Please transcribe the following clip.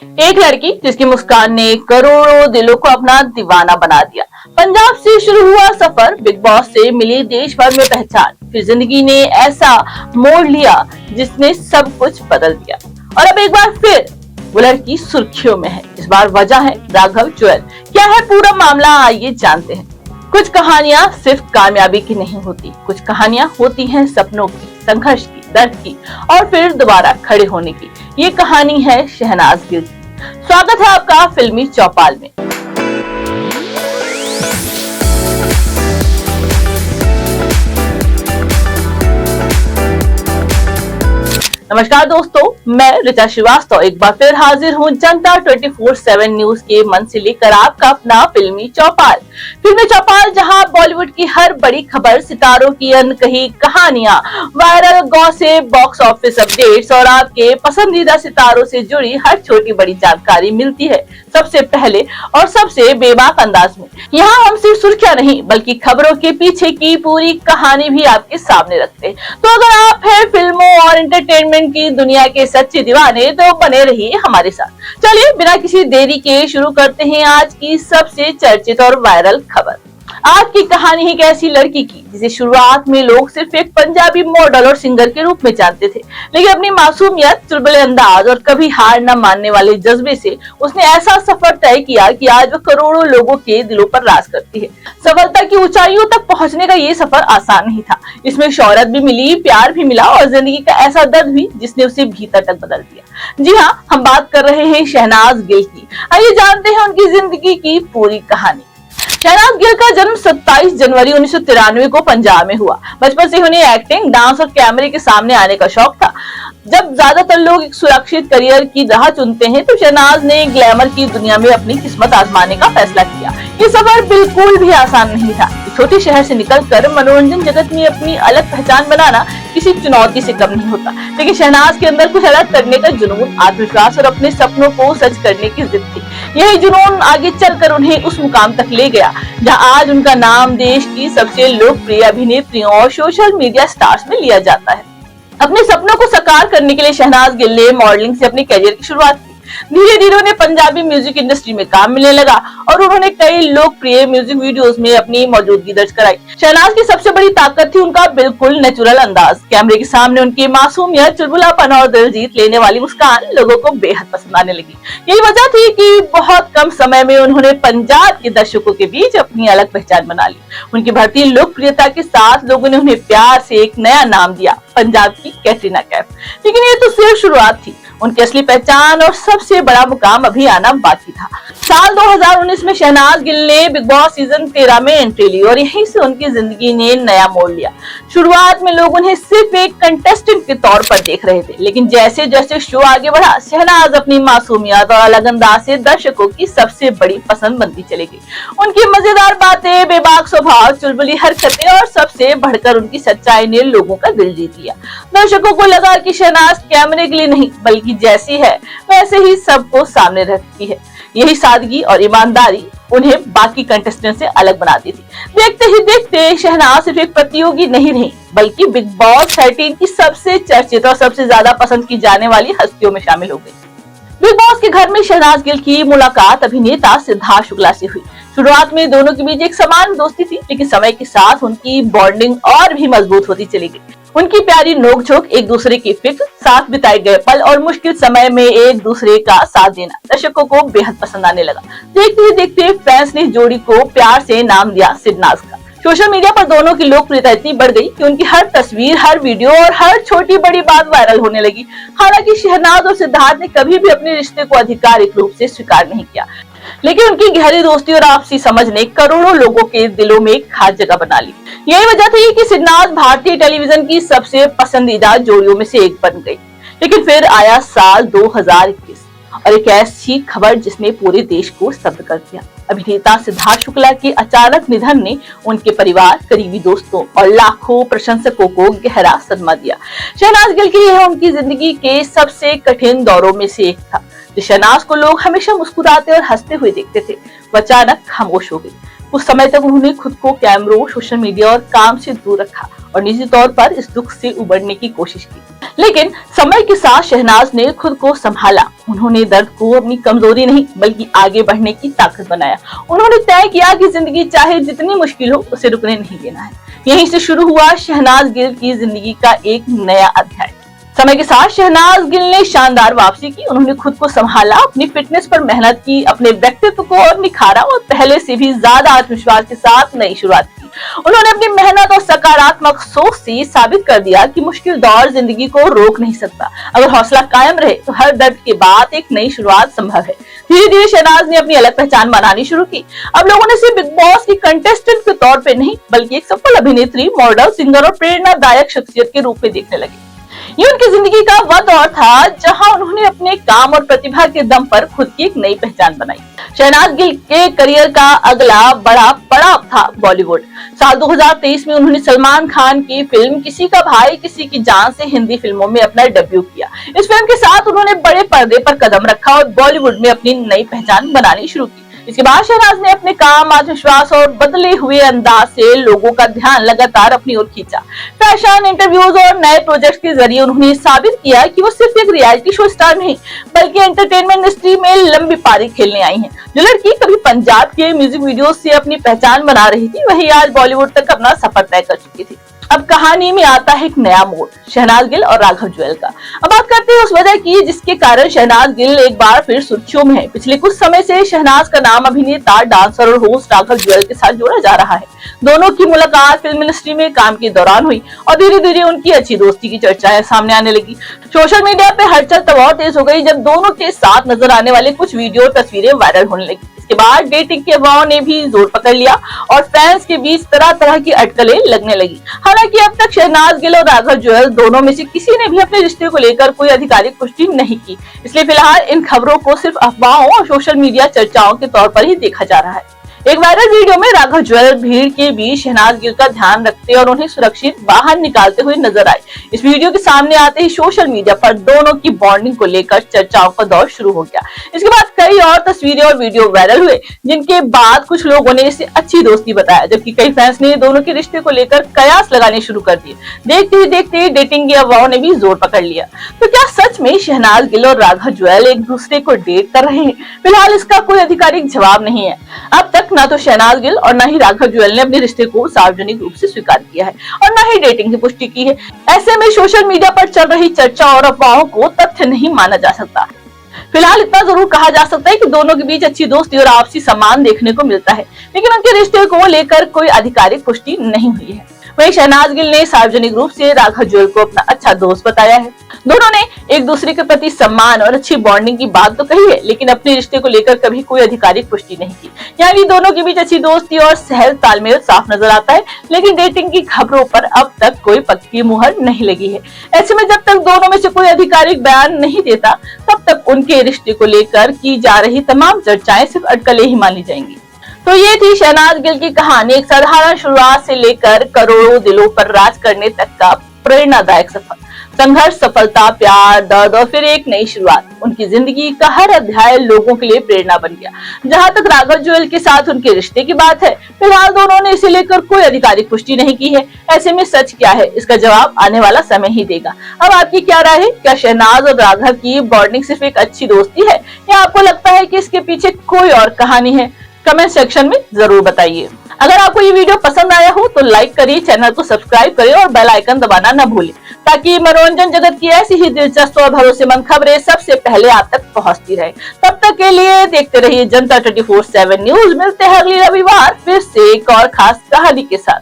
एक लड़की जिसकी मुस्कान ने करोड़ों दिलों को अपना दीवाना बना दिया। पंजाब से शुरू हुआ सफर, बिग बॉस से मिली देश भर में पहचान, फिर जिंदगी ने ऐसा मोड़ लिया जिसने सब कुछ बदल दिया। और अब एक बार फिर वो लड़की सुर्खियों में है। इस बार वजह है राघव जुएल। क्या है पूरा मामला, आइए जानते हैं। कुछ कहानियां सिर्फ कामयाबी की नहीं होती, कुछ कहानियां होती हैं सपनों की, संघर्ष की, दर्द की और फिर दोबारा खड़े होने की। ये कहानी है शहनाज गिल की। स्वागत है आपका फिल्मी चौपाल में। नमस्कार दोस्तों, मैं ऋचा श्रीवास्तव एक बार फिर हाजिर हूँ जनता 24/7 न्यूज के मन से लेकर आपका अपना फिल्मी चौपाल। फिल्मी चौपाल जहां बॉलीवुड की हर बड़ी खबर, सितारों की अनकही कहानियां, viral gossip, box office updates और आपके पसंदीदा सितारों से जुड़ी हर छोटी बड़ी जानकारी मिलती है सबसे पहले और सबसे बेबाक अंदाज में। यहाँ हम सिर्फ सुर्खियां नहीं बल्कि खबरों के पीछे की पूरी कहानी भी आपके सामने रखते हैं। तो अगर आप हैं फिल्मों और एंटरटेनमेंट की दुनिया के सच्चे दीवाने तो बने रहिए हमारे साथ। चलिए बिना किसी देरी के शुरू करते हैं आज की सबसे चर्चित और वायरल खबर। आज की कहानी है एक ऐसी लड़की की जिसे शुरुआत में लोग सिर्फ एक पंजाबी मॉडल और सिंगर के रूप में जानते थे, लेकिन अपनी मासूमियत, चुलबुले अंदाज और कभी हार न मानने वाले जज्बे से उसने ऐसा सफर तय किया कि आज वो करोड़ों लोगों के दिलों पर राज करती है। सफलता की ऊंचाइयों तक पहुंचने का ये सफर आसान नहीं था। इसमें शोहरत भी मिली, प्यार भी मिला और जिंदगी का ऐसा दर्द भी जिसने उसे भीतर तक बदल दिया। जी हाँ, हम बात कर रहे हैं शहनाज गिल की। आइए जानते हैं उनकी जिंदगी की पूरी कहानी। शहनाज गिल का जन्म 27 जनवरी 1993 को पंजाब में हुआ। बचपन से उन्हें एक्टिंग, डांस और कैमरे के सामने आने का शौक था। जब ज्यादातर लोग एक सुरक्षित करियर की राह चुनते हैं तो शहनाज ने ग्लैमर की दुनिया में अपनी किस्मत आजमाने का फैसला किया। ये सफर बिल्कुल भी आसान नहीं था। छोटे शहर से निकलकर मनोरंजन जगत में अपनी अलग पहचान बनाना किसी चुनौती से कम नहीं होता, लेकिन शहनाज के अंदर कुछ अलग करने का जुनून, आत्मविश्वास और अपने सपनों को सच करने की जिद थी। यही जुनून आगे चलकर उन्हें उस मुकाम तक ले गया जहां आज उनका नाम देश की सबसे लोकप्रिय अभिनेत्रियों और सोशल मीडिया स्टार्स में लिया जाता है। अपने सपनों को साकार करने के लिए शहनाज गिल ने मॉडलिंग से अपने करियर की शुरुआत की। धीरे धीरे उन्हें पंजाबी म्यूजिक इंडस्ट्री में काम मिलने लगा और उन्होंने कई लोकप्रिय म्यूजिक वीडियोस में अपनी मौजूदगी दर्ज कराई। शहनाज की सबसे बड़ी ताकत थी उनका बिल्कुल नेचुरल अंदाज। कैमरे के सामने उनकी मासूमियत, चुलबुलापन और दिल जीत लेने वाली मुस्कान लोगों को बेहद पसंद आने लगी। यही वजह थी कि बहुत कम समय में उन्होंने पंजाब के दर्शकों के बीच अपनी अलग पहचान बना ली। उनकी बढ़ती लोकप्रियता के साथ लोगों ने उन्हें प्यार से एक नया नाम दिया, पंजाब की कैटरीना कैफ। लेकिन ये तो सिर्फ शुरुआत थी। उनकी असली पहचान और सबसे बड़ा मुकाम अभी आना बाकी था। साल 2019 में शहनाज गिल ने बिग बॉस सीजन 13 में एंट्री ली और यहीं से उनकी जिंदगी ने नया मोड़ लिया। शुरुआत में लोग उन्हें सिर्फ एक कंटेस्टेंट के तौर पर देख रहे थे, लेकिन जैसे जैसे शो आगे बढ़ा, शहनाज अपनी मासूमियत और अलग अंदाज से दर्शकों की सबसे बड़ी पसंद बनती चली गई। उनकी मजेदार बातें, बेबाक स्वभाव, चुलबुली हरकतें और सबसे बढ़कर उनकी सच्चाई ने लोगों का दिल जीत लिया। दर्शकों को लगा कि शहनाज कैमरे के लिए नहीं बल्कि जैसी है वैसे ही सबको सामने रखती है। यही सादगी और ईमानदारी उन्हें बाकी कंटेस्टेंट से अलग बनाती थी। देखते ही देखते शहनाज सिर्फ एक प्रतियोगी नहीं रही बल्कि बिग बॉस 13 की सबसे चर्चित और सबसे ज्यादा पसंद की जाने वाली हस्तियों में शामिल हो गई। बिग बॉस के घर में शहनाज गिल की मुलाकात अभिनेता सिद्धार्थ शुक्ला से हुई। शुरुआत में दोनों के बीच एक समान दोस्ती थी, लेकिन समय के साथ उनकी बॉन्डिंग और भी मजबूत होती चली गई। उनकी प्यारी नोकझोंक, एक दूसरे की फिक्र, साथ बिताए गए पल और मुश्किल समय में एक दूसरे का साथ देना दर्शकों को बेहद पसंद आने लगा। देखते ही देखते फैंस ने जोड़ी को प्यार से नाम दिया सिडनाज का। सोशल मीडिया पर दोनों की लोकप्रियता इतनी बढ़ गई कि उनकी हर तस्वीर, हर वीडियो और हर छोटी बड़ी बात वायरल होने लगी। हालांकि शहनाज और सिद्धार्थ ने कभी भी अपने रिश्ते को आधिकारिक रूप से स्वीकार नहीं किया, लेकिन उनकी गहरी दोस्ती और आपसी समझ ने करोड़ों लोगों के दिलों में एक खास जगह बना ली। यही वजह थी कि सिडनाज भारतीय टेलीविजन की सबसे पसंदीदा जोड़ियों में से एक बन गई। लेकिन फिर आया साल 2021 और एक ऐसी खबर जिसने पूरे देश को स्तब्ध कर दिया। अभिनेता सिद्धार्थ शुक्ला के अचानक निधन ने उनके परिवार, करीबी दोस्तों और लाखों प्रशंसकों को गहरा सदमा दिया। शहनाज गिल के लिए उनकी जिंदगी के सबसे कठिन दौरों में से एक था। जिस शहनाज को लोग हमेशा मुस्कुराते और हंसते हुए देखते थे, वो अचानक खामोश हो गई। कुछ समय तक उन्होंने खुद को कैमरों, सोशल मीडिया और काम से दूर रखा और निजी तौर पर इस दुख से उबरने की कोशिश की। लेकिन समय के साथ शहनाज ने खुद को संभाला। उन्होंने दर्द को अपनी कमजोरी नहीं बल्कि आगे बढ़ने की ताकत बनाया। उन्होंने तय किया कि जिंदगी चाहे जितनी मुश्किल हो उसे रुकने नहीं देना है। यहीं से शुरू हुआ शहनाज गिल की जिंदगी का एक नया अध्याय। समय के साथ शहनाज गिल ने शानदार वापसी की। उन्होंने खुद को संभाला, अपनी फिटनेस पर मेहनत की, अपने व्यक्तित्व को और निखारा और पहले से भी ज्यादा आत्मविश्वास के साथ नई शुरुआत की। उन्होंने अपनी मेहनत और सकारात्मक सोच से साबित कर दिया कि मुश्किल दौर जिंदगी को रोक नहीं सकता। अगर हौसला कायम रहे तो हर दर्द के बाद एक नई शुरुआत संभव है। धीरे धीरे शहनाज ने अपनी अलग पहचान बनानी शुरू की। अब लोगों ने सिर्फ बिग बॉस की कंटेस्टेंट के तौर पे नहीं बल्कि एक सफल अभिनेत्री, मॉडल, सिंगर और प्रेरणादायक शख्सियत के रूप में देखने लगे। ये उनकी जिंदगी का वह दौर था जहां उन्होंने अपने काम और प्रतिभा के दम पर खुद की एक नई पहचान बनाई। शहनाज गिल के करियर का अगला बड़ा पड़ाव था बॉलीवुड। साल 2023 में उन्होंने सलमान खान की फिल्म किसी का भाई किसी की जान से हिंदी फिल्मों में अपना डेब्यू किया। इस फिल्म के साथ उन्होंने बड़े पर्दे पर कदम रखा और बॉलीवुड में अपनी नई पहचान बनानी शुरू की। इसके बाद शहनाज ने अपने काम, आत्मविश्वास और बदले हुए अंदाज से लोगों का ध्यान लगातार अपनी ओर खींचा। फैशन, इंटरव्यूज और नए प्रोजेक्ट के जरिए उन्होंने साबित किया कि वो सिर्फ एक रियलिटी शो स्टार नहीं बल्कि एंटरटेनमेंट इंडस्ट्री में लंबी पारी खेलने आई हैं। जो लड़की कभी पंजाब के म्यूजिक वीडियो से अपनी पहचान बना रही थी वही आज बॉलीवुड तक अपना सफर तय कर चुकी थी। अब कहानी में आता है एक नया मोड़, शहनाज गिल और राघव जुएल का। अब बात करते हैं उस वजह की जिसके कारण शहनाज गिल एक बार फिर सुर्खियों में है। पिछले कुछ समय से शहनाज का नाम अभिनेता, डांसर और होस्ट राघव जुएल के साथ जोड़ा जा रहा है। दोनों की मुलाकात फिल्म इंडस्ट्री में काम के दौरान हुई और धीरे धीरे उनकी अच्छी दोस्ती की चर्चाएं सामने आने लगी। सोशल मीडिया पे हलचल तब और तेज हो गई जब दोनों के साथ नजर आने वाले कुछ वीडियो और तस्वीरें वायरल होने लगी। इसके बाद डेटिंग के अफवाहों ने भी जोर पकड़ लिया और फैंस के बीच तरह तरह की अटकलें लगने लगी। हालांकि अब तक शहनाज गिल और राघव जुएल दोनों में से किसी ने भी अपने रिश्ते को लेकर कोई आधिकारिक पुष्टि नहीं की, इसलिए फिलहाल इन खबरों को सिर्फ अफवाहों और सोशल मीडिया चर्चाओं के तौर पर ही देखा जा रहा है। एक वायरल वीडियो में राघव जुएल भीड़ के बीच शहनाज गिल का ध्यान रखते और उन्हें सुरक्षित बाहर निकालते हुए नजर आए। इस वीडियो के सामने आते ही सोशल मीडिया पर दोनों की बॉन्डिंग को लेकर चर्चाओं का दौर शुरू हो गया। इसके बाद कई और तस्वीरें और वीडियो वायरल हुए जिनके बाद कुछ लोगों ने इसे अच्छी दोस्ती बताया जबकि कई फैंस ने दोनों के रिश्ते को लेकर कयास लगाने शुरू कर दिए। देखते ही देखते डेटिंग के अफवाहों ने भी जोर पकड़ लिया। तो क्या सच में शहनाज गिल और राघव जुएल एक दूसरे को डेट कर रहे हैं? फिलहाल इसका कोई आधिकारिक जवाब नहीं है। अब तक न तो शहनाज गिल और न ही राघव जुएल ने अपने रिश्ते को सार्वजनिक रूप से स्वीकार किया है और न ही डेटिंग की पुष्टि की है। ऐसे में सोशल मीडिया पर चल रही चर्चा और अफवाहों को तथ्य नहीं माना जा सकता। फिलहाल इतना जरूर कहा जा सकता है कि दोनों के बीच अच्छी दोस्ती और आपसी सम्मान देखने को मिलता है, लेकिन उनके रिश्ते को लेकर कोई आधिकारिक पुष्टि नहीं हुई है। वहीं शहनाज गिल ने सार्वजनिक रूप से राघव जुएल को अपना अच्छा दोस्त बताया है। दोनों ने एक दूसरे के प्रति सम्मान और अच्छी बॉन्डिंग की बात तो कही है, लेकिन अपने रिश्ते को लेकर कभी कोई आधिकारिक पुष्टि नहीं की। यानी दोनों के बीच अच्छी दोस्ती और सहज तालमेल साफ नजर आता है, लेकिन डेटिंग की खबरों पर अब तक कोई पक्की मुहर नहीं लगी है। ऐसे में जब तक दोनों में से कोई आधिकारिक बयान नहीं देता, तब तक उनके रिश्ते को लेकर की जा रही तमाम चर्चाएं सिर्फ अटकलें ही मानी जाएंगी। तो ये थी शहनाज गिल की कहानी, एक साधारण शुरुआत से लेकर करोड़ों दिलों पर राज करने तक का प्रेरणादायक सफर। संघर्ष, सफलता, प्यार, दर्द और फिर एक नई शुरुआत। उनकी जिंदगी का हर अध्याय लोगों के लिए प्रेरणा बन गया। जहां तक राघव जुएल के साथ उनके रिश्ते की बात है, फिलहाल दोनों ने इसे लेकर कोई आधिकारिक पुष्टि नहीं की है। ऐसे में सच क्या है, इसका जवाब आने वाला समय ही देगा। अब आपकी क्या राय है? क्या शहनाज और राघव की बॉन्डिंग सिर्फ एक अच्छी दोस्ती है या आपको लगता है कि इसके पीछे कोई और कहानी है? कमेंट सेक्शन में जरूर बताइए। अगर आपको ये वीडियो पसंद आया हो तो लाइक करिए, चैनल को सब्सक्राइब करिए और बेल आइकन दबाना न भूलें ताकि मनोरंजन जगत की ऐसी ही दिलचस्प और भरोसेमंद खबरें सबसे पहले आप तक पहुंचती रहे। तब तक के लिए देखते रहिए जनता 24/7 न्यूज। मिलते हैं अगले रविवार फिर से एक और खास कहानी के साथ।